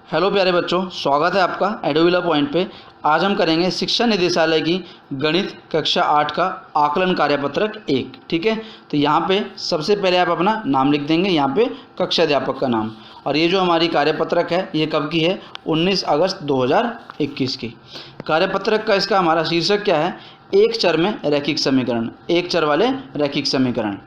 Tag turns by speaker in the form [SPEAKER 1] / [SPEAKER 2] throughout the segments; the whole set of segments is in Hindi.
[SPEAKER 1] हेलो प्यारे बच्चों, स्वागत है आपका एडोविला पॉइंट पे। आज हम करेंगे शिक्षा निदेशालय की गणित कक्षा 8 का आकलन कार्यपत्रक 1। ठीक है, तो यहाँ पे सबसे पहले आप अपना नाम लिख देंगे, यहाँ पे कक्षा अध्यापक का नाम। और ये जो हमारी कार्यपत्रक है ये कब की है? 19 अगस्त 2021 की। कार्यपत्रक का इसका हमारा शीर्षक क्या है? एक चर में रैखिक समीकरण, एक चर वाले रैखिक समीकरण।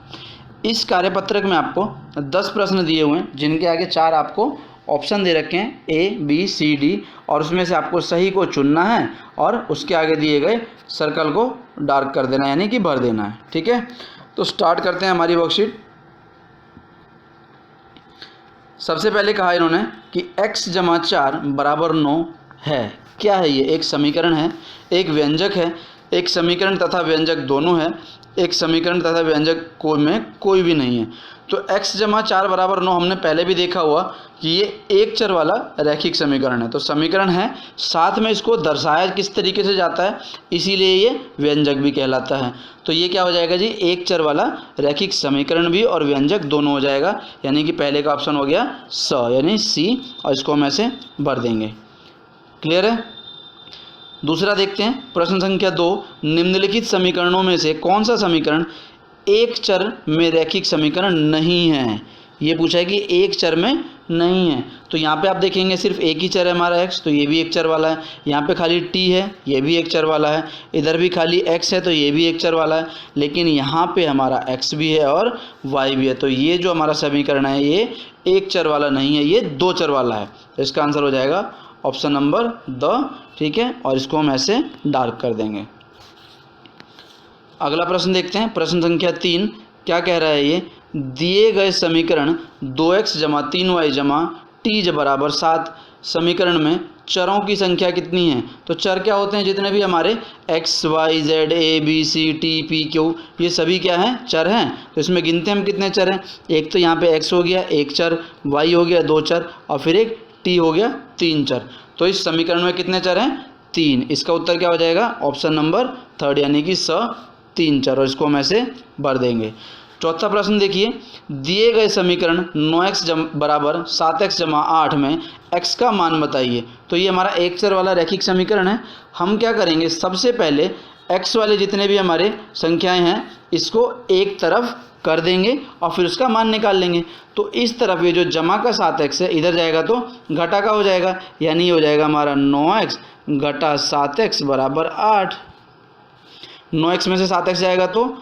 [SPEAKER 1] इस कार्यपत्रक में आपको 10 प्रश्न दिए हुए हैं, जिनके आगे 4 आपको ऑप्शन दे रखे हैं ए बी सी डी, और उसमें से आपको सही को चुनना है और उसके आगे दिए गए सर्कल को डार्क कर देना है, यानी कि भर देना है। ठीक है, तो स्टार्ट करते हैं हमारी वर्कशीट। सबसे पहले कहा इन्होंने कि x जमा 4 बराबर 9 है। क्या है ये? एक समीकरण है, एक व्यंजक है। एक समीकरण तथा व्यंजक दोनों है, एक समीकरण तथा व्यंजक में कोई भी नहीं है। तो x जमा 4 बराबर 9 हमने पहले भी देखा हुआ कि ये एक चर वाला रैखिक समीकरण है। तो समीकरण है, साथ में इसको दर्शाया किस तरीके से जाता है, इसीलिए ये व्यंजक भी कहलाता है। तो ये क्या हो जाएगा जी? एक चर वाला रैखिक समीकरण भी और व्यंजक दोनों हो जाएगा, यानी कि पहले का ऑप्शन हो गया स, यानी सी, और इसको हम ऐसे भर देंगे। क्लियर है? दूसरा देखते हैं, प्रश्न संख्या 2। निम्नलिखित समीकरणों में से कौन सा समीकरण एक चर में रैखिक समीकरण नहीं है? ये पूछा है कि एक चर में नहीं है। तो यहाँ पे आप देखेंगे सिर्फ एक ही चर है हमारा x, तो ये भी एक चर वाला है। यहाँ पे खाली t है, ये भी एक चर वाला है। इधर भी खाली x है, तो ये भी एक चर वाला है। लेकिन यहाँ पे हमारा x भी है और y भी है। तो ये जो हमारा समीकरण है ये एक चर वाला नहीं है, ये दो चर वाला है। तो इसका आंसर हो जाएगा ऑप्शन नंबर द। ठीक है, और इसको हम ऐसे डार्क कर देंगे। अगला प्रश्न देखते हैं, प्रश्न संख्या 3। क्या कह रहा है ये? दिए गए समीकरण 2x जमा 3y जमा t बराबर 7 समीकरण में चरों की संख्या कितनी है? तो चर क्या होते हैं? जितने भी हमारे x, y, z, a, b, c, t, p, q, ये सभी क्या हैं? चर हैं। तो इसमें गिनते हम कितने चर हैं? एक तो यहाँ पे x हो गया एक चर, y हो गया दो चर, और फिर एक t हो गया तीन चर। तो इस समीकरण में कितने चर हैं? 3। इसका उत्तर क्या हो जाएगा? ऑप्शन नंबर 3, यानी कि स, 3 चर, और इसको हम ऐसे भर देंगे। चौथा प्रश्न देखिए, दिए गए समीकरण 9x बराबर 7x जमा 8 में x का मान बताइए। तो ये हमारा एक चर वाला रैखिक समीकरण है। हम क्या करेंगे? सबसे पहले x वाले जितने भी हमारे संख्याएं हैं इसको एक तरफ कर देंगे और फिर उसका मान निकाल लेंगे। तो इस तरफ ये जो जमा का 7x है इधर जाएगा तो घटा का हो जाएगा, यानी ये हो जाएगा हमारा 9x घटा 7x बराबर 8। 9x में से 7x जाएगा तो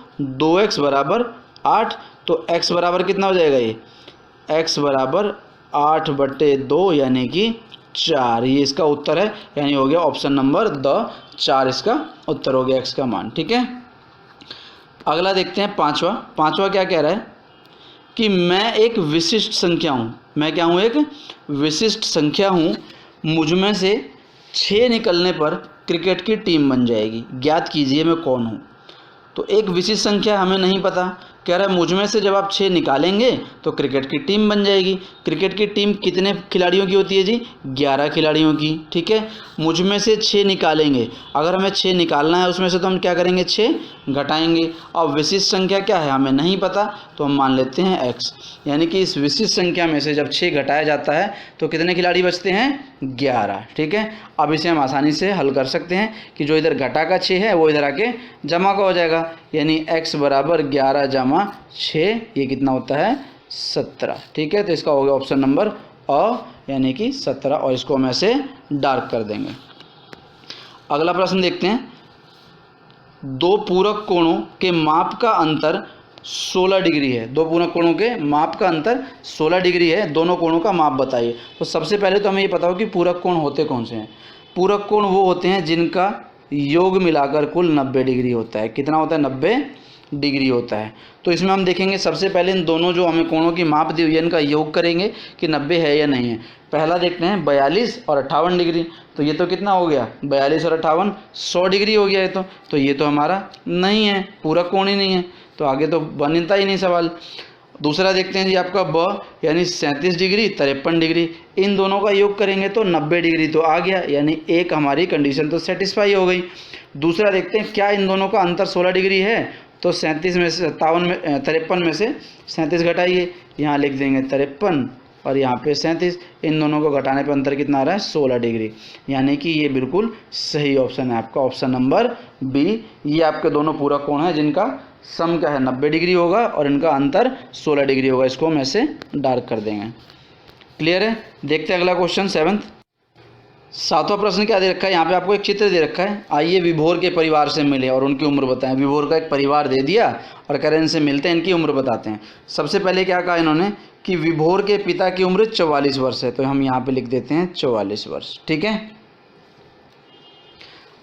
[SPEAKER 1] 2x बराबर 8। तो x बराबर कितना हो जाएगा? ये x बराबर 8/2, यानी कि 4। ये इसका उत्तर है, यानी हो गया ऑप्शन नंबर द, 4 इसका उत्तर हो गया x का मान। ठीक है, अगला देखते हैं पांचवा क्या कह रहा है कि मैं एक विशिष्ट संख्या हूँ। मैं क्या हूँ? एक विशिष्ट संख्या हूँ। मुझ में से 6 निकलने पर क्रिकेट की टीम बन जाएगी, ज्ञात कीजिए मैं कौन हूँ। तो एक विशिष्ट संख्या हमें नहीं पता, कह रहा है मुझ में से जब आप 6 निकालेंगे तो क्रिकेट की टीम बन जाएगी। क्रिकेट की टीम कितने खिलाड़ियों की होती है जी? 11 खिलाड़ियों की। ठीक है, मुझ में से 6 निकालेंगे। अगर हमें 6 निकालना है उसमें से तो हम क्या करेंगे? 6 घटाएंगे। और विशिष्ट संख्या क्या है हमें नहीं पता, तो हम मान लेते हैं x, यानी कि इस विशिष्ट संख्या में से जब 6 घटाया जाता है तो कितने खिलाड़ी बचते हैं? 11। ठीक है, अब इसे हम आसानी से हल कर सकते हैं कि जो इधर घटा का 6 है वो इधर आके जमा का हो जाएगा, यानी x बराबर 11 जमा 6, ये कितना होता है? 17। ठीक है, तो इसका हो गया ऑप्शन नंबर अ, यानी कि 17, और इसको हम ऐसे डार्क कर देंगे। अगला प्रश्न देखते हैं, दो पूरक कोणों के माप का अंतर 16 डिग्री है। दो पूरक कोणों के माप का अंतर 16 डिग्री है, दोनों कोणों का माप बताइए। तो सबसे पहले तो हमें ये पता हो कि पूरक कोण होते कौन से हैं। पूरक कोण वो होते हैं जिनका योग मिलाकर कुल 90 डिग्री होता है। कितना होता है? 90 डिग्री होता है। तो इसमें हम देखेंगे सबसे पहले इन दोनों जो हमें कोणों की माप दी हुई है इनका योग करेंगे कि 90 है या नहीं है। पहला देखते हैं 42 और 58 डिग्री। तो ये तो कितना हो गया? 42 और 58 100 डिग्री हो गया है। तो ये तो हमारा नहीं है, पूरक कोण ही नहीं है, तो आगे तो बनता ही नहीं सवाल। दूसरा देखते हैं जी आपका ब, यानी 37 डिग्री 53 डिग्री। इन दोनों का योग करेंगे तो 90 डिग्री तो आ गया, यानी एक हमारी कंडीशन तो सेटिस्फाई हो गई। दूसरा देखते हैं क्या इन दोनों का अंतर 16 डिग्री है। तो 37 में से 53 में से 37 घटाइए, यहाँ लिख देंगे 53 और यहाँ पे 37, इन दोनों को घटाने पे अंतर कितना आ रहा है 16 डिग्री, यानी कि ये बिल्कुल सही ऑप्शन है आपका ऑप्शन नंबर बी। ये आपके दोनों पूरक कोण है जिनका सम क्या है 90 डिग्री होगा और इनका अंतर 16 डिग्री होगा, इसको हम ऐसे डार्क कर देंगे। क्लियर है। देखते हैं अगला क्वेश्चन 7वां प्रश्न क्या दे रखा है, यहाँ पे आपको एक चित्र दे रखा है। आइए विभोर के परिवार से मिले और उनकी उम्र बताएं। विभोर का एक परिवार दे दिया और कह रहे हैं इनसे मिलते हैं, इनकी उम्र बताते हैं। सबसे पहले क्या कहा इन्होंने कि विभोर के पिता की उम्र 44 वर्ष है, तो हम यहाँ पे लिख देते हैं 44 वर्ष। ठीक है।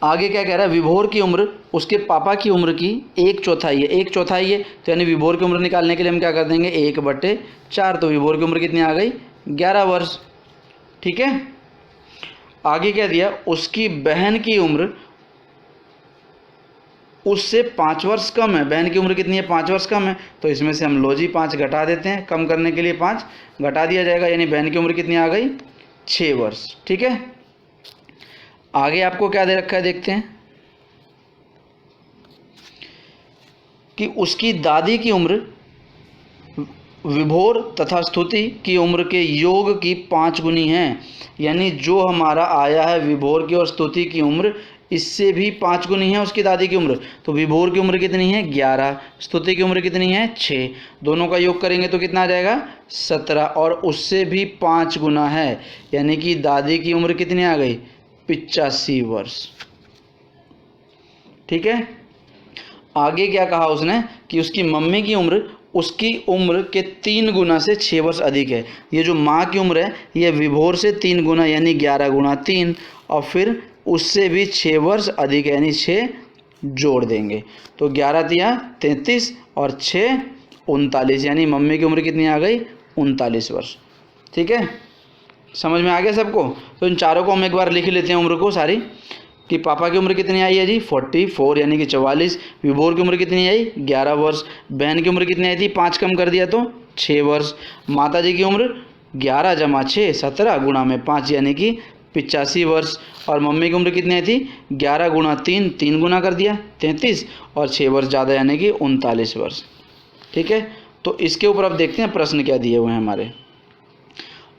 [SPEAKER 1] आगे क्या कह रहा है, विभोर की उम्र उसके पापा की उम्र की 1/4 है। 1/4 है तो यानी विभोर की उम्र निकालने के लिए हम क्या कर देंगे 1/4, तो विभोर की उम्र कितनी आ गई 11 वर्ष। ठीक है। आगे क्या दिया, उसकी बहन की उम्र उससे 5 वर्ष कम है। बहन की उम्र कितनी है 5 वर्ष कम है, तो इसमें से हम लो जी 5 घटा देते हैं, कम करने के लिए 5 घटा दिया जाएगा, यानी बहन की उम्र कितनी आ गई 6 वर्ष। ठीक है। आगे आपको क्या दे रखा है देखते हैं कि उसकी दादी की उम्र विभोर तथा स्तुति की उम्र के योग की 5 गुनी है, यानी जो हमारा आया है विभोर की और स्तुति की उम्र इससे भी 5 गुनी है उसकी दादी की उम्र। तो विभोर की उम्र कितनी है 11, स्तुति की उम्र कितनी है 6, दोनों का योग करेंगे तो कितना आ जाएगा 17, और उससे भी 5 गुना है, यानी कि दादी की उम्र कितनी आ गई 85 वर्ष। ठीक है। आगे क्या कहा उसने कि उसकी मम्मी की उम्र उसकी उम्र के 3 गुना से 6 वर्ष अधिक है। ये जो माँ की उम्र है ये विभोर से 3 गुना यानी 11 गुना 3, और फिर उससे भी 6 वर्ष अधिक है यानी 6 जोड़ देंगे, तो 11 तिया 33 और 6 39, यानी मम्मी की उम्र कितनी आ गई 39 वर्ष। ठीक है। समझ में आ गया सबको। तो इन चारों को हम एक बार लिख लेते हैं उम्र को सारी, कि पापा की उम्र कितनी आई है जी 44 यानी कि 44, विभोर की उम्र कितनी आई 11 वर्ष, बहन की उम्र कितनी आई थी 5 कम कर दिया तो 6 वर्ष, माता जी की उम्र 11 जमा 6 17 गुणा में 5 यानी कि 85 वर्ष, और मम्मी की उम्र कितनी आई थी 11 गुणा 3 3 गुना कर दिया 33, और 6 वर्ष ज़्यादा यानी कि 39 वर्ष। ठीक है। तो इसके ऊपर अब देखते हैं प्रश्न क्या दिए हुए हैं हमारे।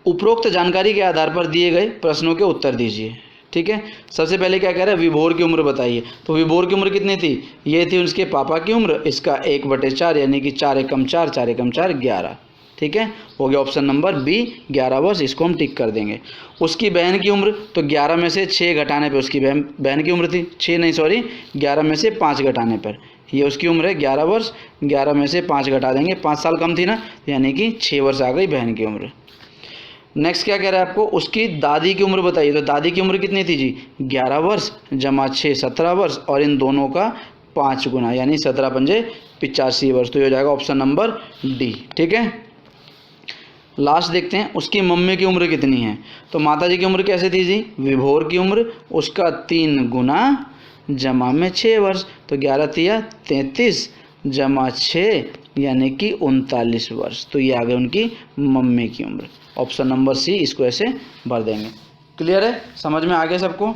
[SPEAKER 1] उपरोक्त जानकारी के आधार पर दिए गए प्रश्नों के उत्तर दीजिए। ठीक है। सबसे पहले क्या कह रहा है विभोर की उम्र बताइए, तो विभोर की उम्र कितनी थी, ये थी उसके पापा की उम्र, इसका 1/4 यानी कि 4 एकम 4 4 एकम 4 11। ठीक है, हो गया ऑप्शन नंबर बी 11 वर्ष, इसको हम टिक कर देंगे। उसकी बहन की उम्र, तो 11 में से 6 घटाने पर उसकी बहन की उम्र थी 6 नहीं सॉरी 11 में से 5 घटाने पर ये उसकी उम्र है 11 वर्ष, 11 में से 5 घटा देंगे 5 साल कम थी ना, यानी कि 6 वर्ष आ गई बहन की उम्र। नेक्स्ट क्या कह रहा है आपको, उसकी दादी की उम्र बताइए, तो दादी की उम्र कितनी थी जी 11 वर्ष जमा 6 17 वर्ष, और इन दोनों का 5 गुना यानी 17 पंजे 85 वर्ष, तो ये हो जाएगा ऑप्शन नंबर डी। ठीक है। लास्ट देखते हैं उसकी मम्मी की उम्र कितनी है, तो माता जी की उम्र कैसे थी जी विभोर की उम्र उसका 3 गुना जमा में 6 वर्ष, तो 11 तिया 33 जमा 6 यानी कि 39 वर्ष, तो ये आ गई उनकी मम्मी की उम्र। ऑप्शन नंबर सी, इसको ऐसे भर देंगे। क्लियर है, समझ में आ गया सबको।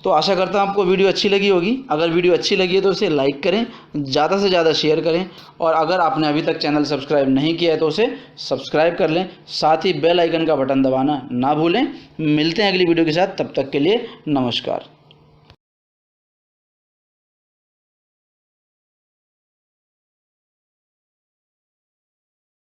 [SPEAKER 1] तो आशा करता हूँ आपको वीडियो अच्छी लगी होगी। अगर वीडियो अच्छी लगी है तो उसे लाइक करें, ज़्यादा से ज़्यादा शेयर करें, और अगर आपने अभी तक चैनल सब्सक्राइब नहीं किया है तो उसे सब्सक्राइब कर लें, साथ ही बेल आइकन का बटन दबाना ना भूलें। मिलते हैं अगली वीडियो के साथ, तब तक के लिए नमस्कार।